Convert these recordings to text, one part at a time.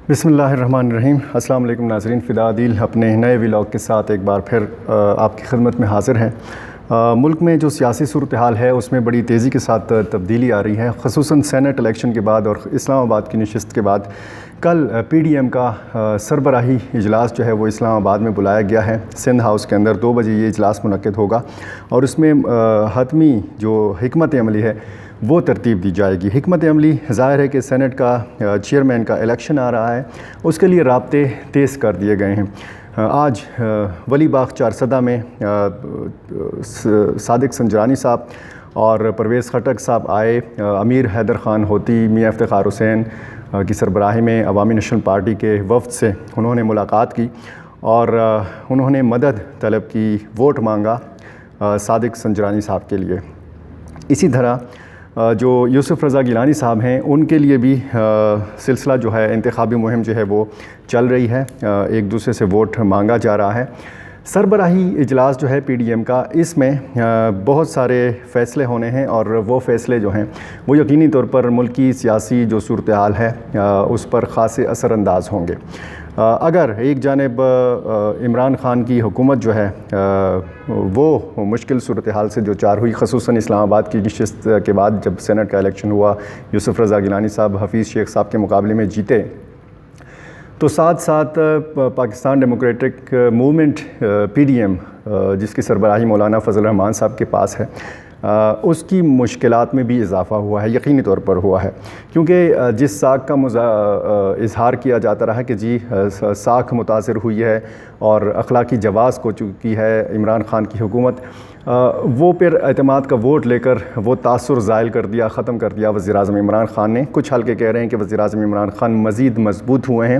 بسم اللہ الرحمن الرحیم۔ السلام علیکم ناظرین، فدا عادل اپنے نئے ولاگ کے ساتھ ایک بار پھر آپ کی خدمت میں حاضر ہیں۔ ملک میں جو سیاسی صورتحال ہے اس میں بڑی تیزی کے ساتھ تبدیلی آ رہی ہے، خصوصاً سینٹ الیکشن کے بعد اور اسلام آباد کی نشست کے بعد کل پی ڈی ایم کا سربراہی اجلاس جو ہے وہ اسلام آباد میں بلایا گیا ہے۔ سندھ ہاؤس کے اندر 2 بجے یہ اجلاس منعقد ہوگا اور اس میں حتمی جو حکمت عملی ہے وہ ترتیب دی جائے گی۔ حکمت عملی ظاہر ہے کہ سینٹ کا چیئرمین کا الیکشن آ رہا ہے، اس کے لیے رابطے تیز کر دیے گئے ہیں۔ آج ولی باغ چارسدہ میں صادق سنجرانی صاحب اور پرویز خٹک صاحب آئے۔ امیر حیدر خان ہوتی، میاں افتخار حسین کی سربراہی میں عوامی نیشنل پارٹی کے وفد سے انہوں نے ملاقات کی اور انہوں نے مدد طلب کی، ووٹ مانگا صادق سنجرانی صاحب کے لیے۔ اسی طرح جو یوسف رضا گیلانی صاحب ہیں ان کے لیے بھی سلسلہ جو ہے انتخابی مہم جو ہے وہ چل رہی ہے، ایک دوسرے سے ووٹ مانگا جا رہا ہے۔ سربراہی اجلاس جو ہے پی ڈی ایم کا، اس میں بہت سارے فیصلے ہونے ہیں اور وہ فیصلے جو ہیں وہ یقینی طور پر ملکی سیاسی جو صورتحال ہے اس پر خاصے اثر انداز ہوں گے۔ اگر ایک جانب عمران خان کی حکومت جو ہے وہ مشکل صورتحال سے دوچار ہوئی، خصوصاً اسلام آباد کی نشست کے بعد جب سینٹ کا الیکشن ہوا، یوسف رضا گیلانی صاحب حفیظ شیخ صاحب کے مقابلے میں جیتے، تو ساتھ ساتھ Pakistan Democratic Movement P D M جس کی سربراہی مولانا فضل الرحمان صاحب کے پاس ہے، اس کی مشکلات میں بھی اضافہ ہوا ہے، یقینی طور پر ہوا ہے، کیونکہ جس ساکھ کا اظہار کیا جاتا رہا کہ جی ساکھ متاثر ہوئی ہے اور اخلاقی جواز کو چکی ہے عمران خان کی حکومت، وہ پھر اعتماد کا ووٹ لے کر وہ تاثر زائل کر دیا، ختم کر دیا وزیر اعظم عمران خان نے۔ کچھ حلقے کہہ رہے ہیں کہ وزیر اعظم عمران خان مزید مضبوط ہوئے ہیں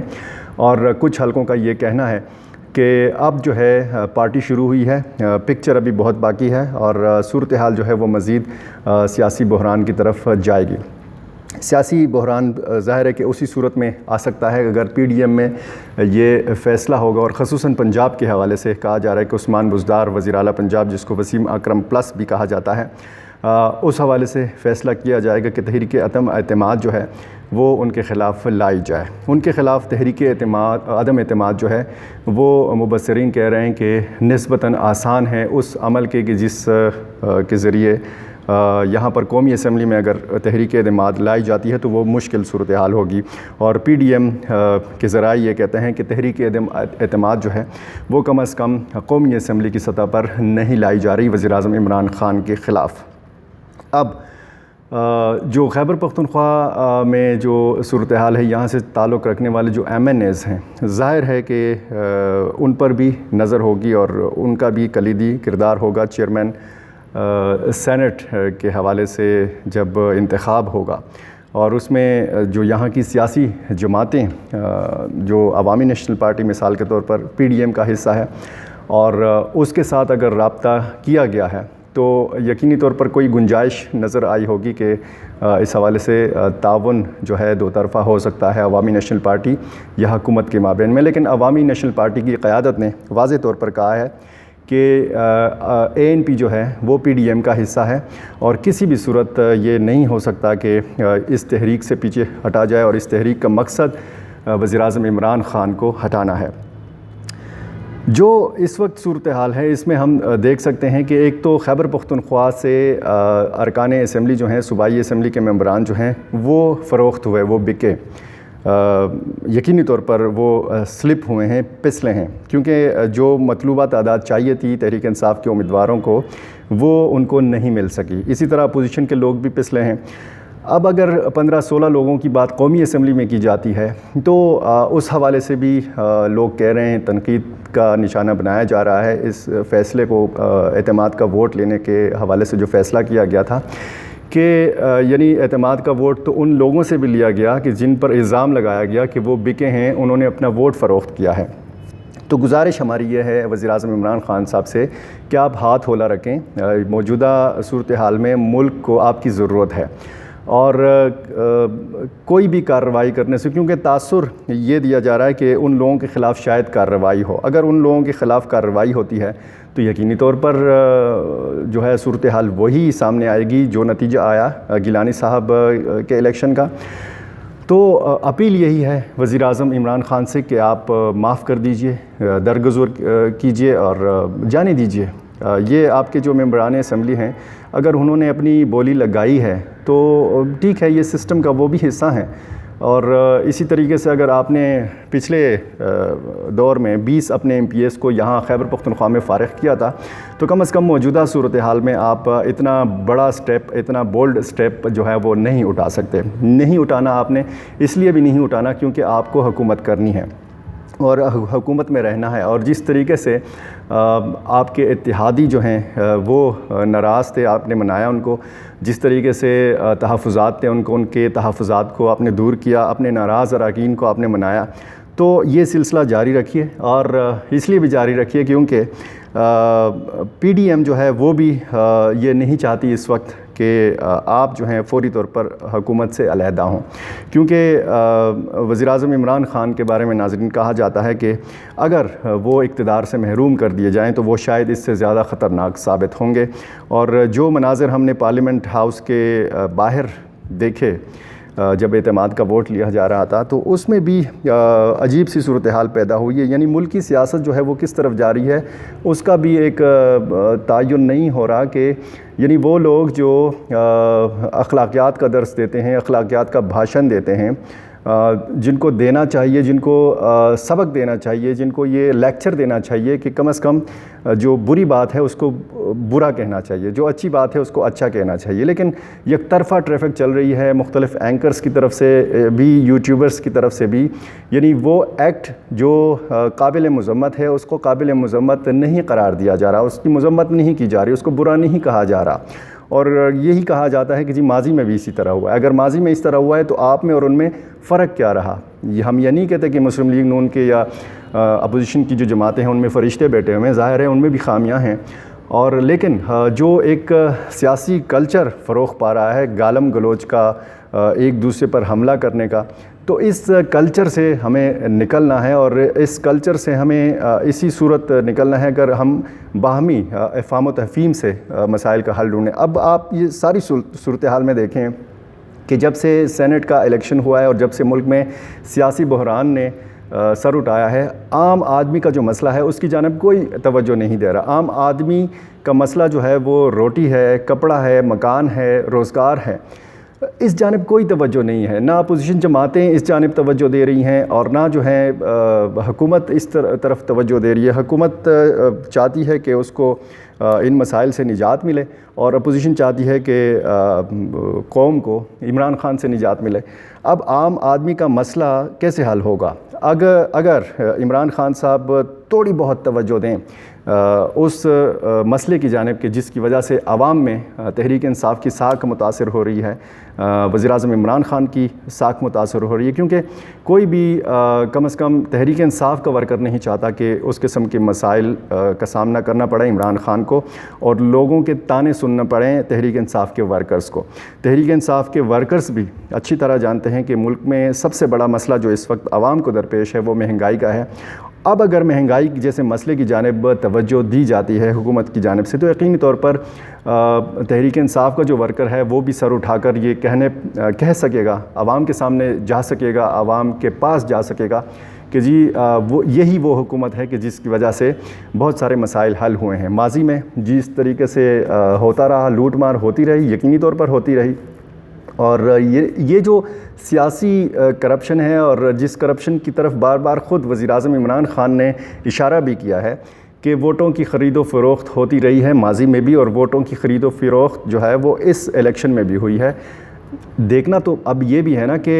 اور کچھ حلقوں کا یہ کہنا ہے کہ اب جو ہے پارٹی شروع ہوئی ہے، پکچر ابھی بہت باقی ہے اور صورتحال جو ہے وہ مزید سیاسی بحران کی طرف جائے گی۔ سیاسی بحران ظاہر ہے کہ اسی صورت میں آ سکتا ہے اگر پی ڈی ایم میں یہ فیصلہ ہوگا، اور خصوصاً پنجاب کے حوالے سے کہا جا رہا ہے کہ عثمان بزدار وزیر اعلیٰ پنجاب، جس کو وسیم اکرم پلس بھی کہا جاتا ہے، اس حوالے سے فیصلہ کیا جائے گا کہ تحریک عدم اعتماد جو ہے وہ ان کے خلاف لائی جائے۔ ان کے خلاف تحریک عدم اعتماد جو ہے وہ مبصرین کہہ رہے ہیں کہ نسبتاً آسان ہے اس عمل کے کہ جس کے ذریعے یہاں پر قومی اسمبلی میں اگر تحریک اعتماد لائی جاتی ہے تو وہ مشکل صورتحال ہوگی، اور پی ڈی ایم کے ذرائع یہ کہتے ہیں کہ تحریک اعتماد جو ہے وہ کم از کم قومی اسمبلی کی سطح پر نہیں لائی جا رہی وزیر اعظم عمران خان کے خلاف۔ اب جو خیبر پختونخوا میں جو صورتحال ہے، یہاں سے تعلق رکھنے والے جو ایم این ایز ہیں، ظاہر ہے کہ ان پر بھی نظر ہوگی اور ان کا بھی کلیدی کردار ہوگا۔ چیئرمین سینٹ کے حوالے سے جب انتخاب ہوگا اور اس میں جو یہاں کی سیاسی جماعتیں، جو عوامی نیشنل پارٹی مثال کے طور پر پی ڈی ایم کا حصہ ہے، اور اس کے ساتھ اگر رابطہ کیا گیا ہے تو یقینی طور پر کوئی گنجائش نظر آئی ہوگی کہ اس حوالے سے تعاون جو ہے 2 طرفہ ہو سکتا ہے عوامی نیشنل پارٹی یا حکومت کے مابین میں۔ لیکن عوامی نیشنل پارٹی کی قیادت نے واضح طور پر کہا ہے کہ اے این پی جو ہے وہ پی ڈی ایم کا حصہ ہے اور کسی بھی صورت یہ نہیں ہو سکتا کہ اس تحریک سے پیچھے ہٹا جائے، اور اس تحریک کا مقصد وزیر اعظم عمران خان کو ہٹانا ہے۔ جو اس وقت صورتحال ہے اس میں ہم دیکھ سکتے ہیں کہ ایک تو خیبر پختونخوا سے ارکان اسمبلی جو ہیں، صوبائی اسمبلی کے ممبران جو ہیں وہ فروخت ہوئے، وہ بکے، یقینی طور پر وہ سلپ ہوئے ہیں، پسلے ہیں، کیونکہ جو مطلوبہ تعداد چاہیے تھی تحریک انصاف کے امیدواروں کو وہ ان کو نہیں مل سکی۔ اسی طرح اپوزیشن کے لوگ بھی پسلے ہیں۔ اب اگر 15-16 لوگوں کی بات قومی اسمبلی میں کی جاتی ہے تو اس حوالے سے بھی لوگ کہہ رہے ہیں، تنقید کا نشانہ بنایا جا رہا ہے اس فیصلے کو، اعتماد کا ووٹ لینے کے حوالے سے جو فیصلہ کیا گیا تھا کہ یعنی اعتماد کا ووٹ تو ان لوگوں سے بھی لیا گیا کہ جن پر الزام لگایا گیا کہ وہ بکے ہیں، انہوں نے اپنا ووٹ فروخت کیا ہے۔ تو گزارش ہماری یہ ہے وزیر اعظم عمران خان صاحب سے کہ آپ ہاتھ ہولا رکھیں، موجودہ صورتحال میں ملک کو آپ کی ضرورت ہے، اور کوئی بھی کارروائی کرنے سے، کیونکہ تاثر یہ دیا جا رہا ہے کہ ان لوگوں کے خلاف شاید کارروائی ہو، اگر ان لوگوں کے خلاف کارروائی ہوتی ہے تو یقینی طور پر جو ہے صورتحال وہی سامنے آئے گی جو نتیجہ آیا گیلانی صاحب کے الیکشن کا۔ تو اپیل یہی ہے وزیر اعظم عمران خان سے کہ آپ معاف کر دیجئے، درگزر کیجئے اور جانے دیجئے۔ یہ آپ کے جو ممبران اسمبلی ہیں، اگر انہوں نے اپنی بولی لگائی ہے تو ٹھیک ہے، یہ سسٹم کا وہ بھی حصہ ہیں، اور اسی طریقے سے اگر آپ نے پچھلے دور میں 20 اپنے ایم پی ایس کو یہاں خیبر پختونخوا میں فارغ کیا تھا، تو کم از کم موجودہ صورتحال میں آپ اتنا بڑا سٹیپ، اتنا بولڈ سٹیپ جو ہے وہ نہیں اٹھا سکتے۔ نہیں اٹھانا آپ نے اس لیے بھی نہیں اٹھانا کیونکہ آپ کو حکومت کرنی ہے اور حکومت میں رہنا ہے، اور جس طریقے سے آپ کے اتحادی جو ہیں وہ ناراض تھے، آپ نے منایا ان کو، جس طریقے سے تحفظات تھے ان کے تحفظات کو آپ نے دور کیا، اپنے ناراض اراکین کو آپ نے منایا، تو یہ سلسلہ جاری رکھیے، اور اس لیے بھی جاری رکھیے کیونکہ پی ڈی ایم جو ہے وہ بھی یہ نہیں چاہتی اس وقت کہ آپ جو ہیں فوری طور پر حکومت سے علیحدہ ہوں، کیونکہ وزیر اعظم عمران خان کے بارے میں ناظرین کہا جاتا ہے کہ اگر وہ اقتدار سے محروم کر دیے جائیں تو وہ شاید اس سے زیادہ خطرناک ثابت ہوں گے، اور جو مناظر ہم نے پارلیمنٹ ہاؤس کے باہر دیکھے جب اعتماد کا ووٹ لیا جا رہا تھا، تو اس میں بھی عجیب سی صورتحال پیدا ہوئی ہے، یعنی ملکی سیاست جو ہے وہ کس طرف جاری ہے اس کا بھی ایک تعین نہیں ہو رہا کہ یعنی وہ لوگ جو اخلاقیات کا درس دیتے ہیں، اخلاقیات کا بھاشن دیتے ہیں، جن کو دینا چاہیے، جن کو سبق دینا چاہیے، جن کو یہ لیکچر دینا چاہیے کہ کم از کم جو بری بات ہے اس کو برا کہنا چاہیے، جو اچھی بات ہے اس کو اچھا کہنا چاہیے، لیکن یک طرفہ ٹریفک چل رہی ہے مختلف اینکرز کی طرف سے بھی، یوٹیوبرز کی طرف سے بھی، یعنی وہ ایکٹ جو قابل مذمت ہے اس کو قابل مذمت نہیں قرار دیا جا رہا، اس کی مذمت نہیں کی جا رہی، اس کو برا نہیں کہا جا رہا، اور یہی کہا جاتا ہے کہ جی ماضی میں بھی اسی طرح ہوا ہے۔ اگر ماضی میں اس طرح ہوا ہے تو آپ میں اور ان میں فرق کیا رہا؟ ہم یہ نہیں کہتے کہ مسلم لیگ نون کے یا اپوزیشن کی جو جماعتیں ہیں ان میں فرشتے بیٹھے ہوئے ہیں، ظاہر ہے ان میں بھی خامیاں ہیں، اور لیکن جو ایک سیاسی کلچر فروغ پا رہا ہے گالم گلوچ کا، ایک دوسرے پر حملہ کرنے کا، تو اس کلچر سے ہمیں نکلنا ہے، اور اس کلچر سے ہمیں اسی صورت نکلنا ہے اگر ہم باہمی افہام و تفہیم سے مسائل کا حل ڈھونڈیں۔ اب آپ یہ ساری صورتحال میں دیکھیں کہ جب سے سینٹ کا الیکشن ہوا ہے اور جب سے ملک میں سیاسی بحران نے سر اٹھایا ہے، عام آدمی کا جو مسئلہ ہے اس کی جانب کوئی توجہ نہیں دے رہا۔ عام آدمی کا مسئلہ جو ہے وہ روٹی ہے، کپڑا ہے، مکان ہے، روزگار ہے، اس جانب کوئی توجہ نہیں ہے، نہ اپوزیشن جماعتیں اس جانب توجہ دے رہی ہیں اور نہ جو ہے حکومت اس طرف توجہ دے رہی ہے۔ حکومت چاہتی ہے کہ اس کو ان مسائل سے نجات ملے، اور اپوزیشن چاہتی ہے کہ قوم کو عمران خان سے نجات ملے۔ اب عام آدمی کا مسئلہ کیسے حل ہوگا؟ اگر عمران خان صاحب تھوڑی بہت توجہ دیں اس مسئلے کی جانب کہ جس کی وجہ سے عوام میں تحریک انصاف کی ساکھ متاثر ہو رہی ہے، وزیر اعظم عمران خان کی ساکھ متاثر ہو رہی ہے، کیونکہ کوئی بھی کم از کم تحریک انصاف کا ورکر نہیں چاہتا کہ اس قسم کے مسائل کا سامنا کرنا پڑے عمران خان کو، اور لوگوں کے تانے سننا پڑیں تحریک انصاف کے ورکرز کو۔ تحریک انصاف کے ورکرز بھی اچھی طرح جانتے ہیں کہ ملک میں سب سے بڑا مسئلہ جو اس وقت عوام کو درپیش ہے وہ مہنگائی کا ہے۔ اب اگر مہنگائی جیسے مسئلے کی جانب توجہ دی جاتی ہے حکومت کی جانب سے، تو یقینی طور پر تحریک انصاف کا جو ورکر ہے وہ بھی سر اٹھا کر یہ کہہ سکے گا، عوام کے سامنے جا سکے گا، عوام کے پاس جا سکے گا کہ جی یہی وہ حکومت ہے کہ جس کی وجہ سے بہت سارے مسائل حل ہوئے ہیں۔ ماضی میں جس طریقے سے ہوتا رہا، لوٹ مار ہوتی رہی، یقینی طور پر ہوتی رہی، اور یہ جو سیاسی کرپشن ہے، اور جس کرپشن کی طرف بار بار خود وزیر اعظم عمران خان نے اشارہ بھی کیا ہے کہ ووٹوں کی خرید و فروخت ہوتی رہی ہے ماضی میں بھی، اور ووٹوں کی خرید و فروخت جو ہے وہ اس الیکشن میں بھی ہوئی ہے۔ دیکھنا تو اب یہ بھی ہے نا کہ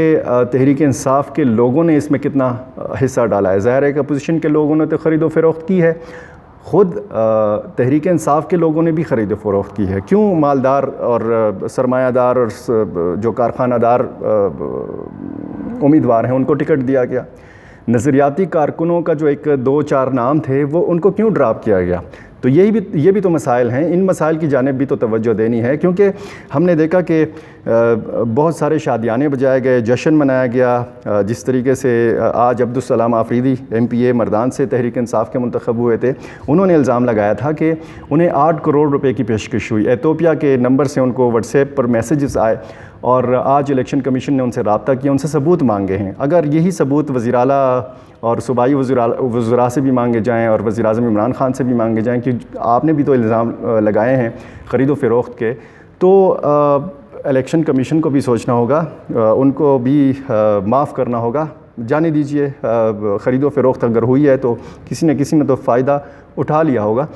تحریک انصاف کے لوگوں نے اس میں کتنا حصہ ڈالا ہے۔ ظاہر ہے کہ اپوزیشن کے لوگوں نے تو خرید و فروخت کی ہے، خود تحریک انصاف کے لوگوں نے بھی خرید و فروخت کی ہے۔ کیوں مالدار اور سرمایہ دار اور جو کارخانہ دار امیدوار ہیں ان کو ٹکٹ دیا گیا؟ نظریاتی کارکنوں کا جو ایک دو چار نام تھے وہ ان کو کیوں ڈراپ کیا گیا؟ تو یہ بھی تو مسائل ہیں، ان مسائل کی جانب بھی تو توجہ دینی ہے، کیونکہ ہم نے دیکھا کہ بہت سارے شادیانے بجائے گئے، جشن منایا گیا۔ جس طریقے سے آج عبدالسلام آفریدی ایم پی اے مردان سے تحریک انصاف کے منتخب ہوئے تھے، انہوں نے الزام لگایا تھا کہ انہیں 8 کروڑ روپے کی پیشکش ہوئی، ایتھوپیا کے نمبر سے ان کو واٹس ایپ پر میسیجز آئے، اور آج الیکشن کمیشن نے ان سے رابطہ کیا، ان سے ثبوت مانگے ہیں۔ اگر یہی ثبوت وزیر اعلیٰ اور صوبائی وزراء سے بھی مانگے جائیں اور وزیر اعظم عمران خان سے بھی مانگے جائیں کہ آپ نے بھی تو الزام لگائے ہیں خرید و فروخت کے، تو الیکشن کمیشن کو بھی سوچنا ہوگا، ان کو بھی معاف کرنا ہوگا۔ جانے دیجئے، خرید و فروخت اگر ہوئی ہے تو کسی نہ کسی نے تو فائدہ اٹھا لیا ہوگا۔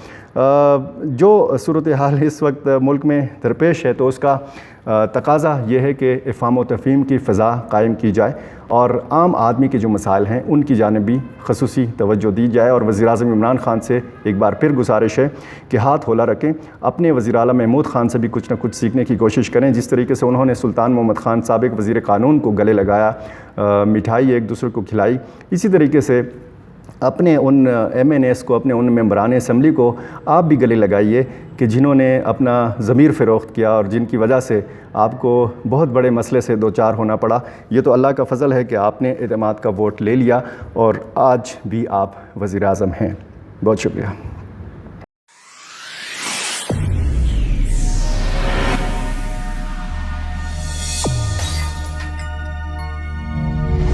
جو صورتحال اس وقت ملک میں درپیش ہے تو اس کا تقاضا یہ ہے کہ افہام و تفہیم کی فضا قائم کی جائے اور عام آدمی کے جو مسائل ہیں ان کی جانب بھی خصوصی توجہ دی جائے، اور وزیر اعظم عمران خان سے ایک بار پھر گزارش ہے کہ ہاتھ ہولا رکھیں، اپنے وزیر اعلیٰ محمود خان سے بھی کچھ نہ کچھ سیکھنے کی کوشش کریں۔ جس طریقے سے انہوں نے سلطان محمد خان سابق وزیر قانون کو گلے لگایا، مٹھائی ایک دوسرے کو کھلائی، اسی طریقے سے اپنے ان ایم این ایس کو، اپنے ان ممبران اسمبلی کو آپ بھی گلے لگائیے کہ جنہوں نے اپنا ضمیر فروخت کیا اور جن کی وجہ سے آپ کو بہت بڑے مسئلے سے دوچار ہونا پڑا۔ یہ تو اللہ کا فضل ہے کہ آپ نے اعتماد کا ووٹ لے لیا اور آج بھی آپ وزیر اعظم ہیں۔ بہت شکریہ۔